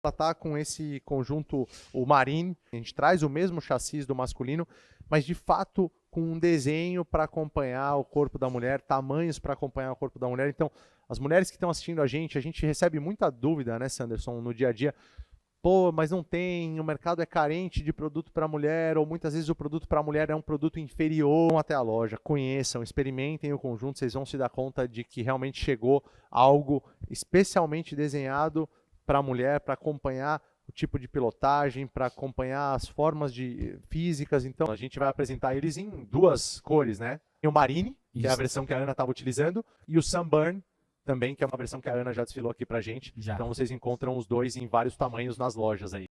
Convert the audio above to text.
Ela tá com esse conjunto, o Marine, a gente traz o mesmo chassi do masculino, mas de fato com um desenho para acompanhar o corpo da mulher, tamanhos para acompanhar o corpo da mulher. Então, as mulheres que estão assistindo a gente recebe muita dúvida, né, Sanderson, no dia a dia. Pô, mas não tem, o mercado é carente de produto para mulher, ou muitas vezes o produto para mulher é um produto inferior. Vão até a loja, conheçam, experimentem o conjunto, vocês vão se dar conta de que realmente chegou algo especialmente desenhado para a mulher, para acompanhar o tipo de pilotagem, para acompanhar as formas físicas. Então, a gente vai apresentar eles em duas cores, né? Tem o Marine, que é a versão que a Ana estava utilizando, e o Sunburn, também, que é uma versão que a Ana já desfilou aqui pra gente. Já. Então vocês encontram os dois em vários tamanhos nas lojas aí.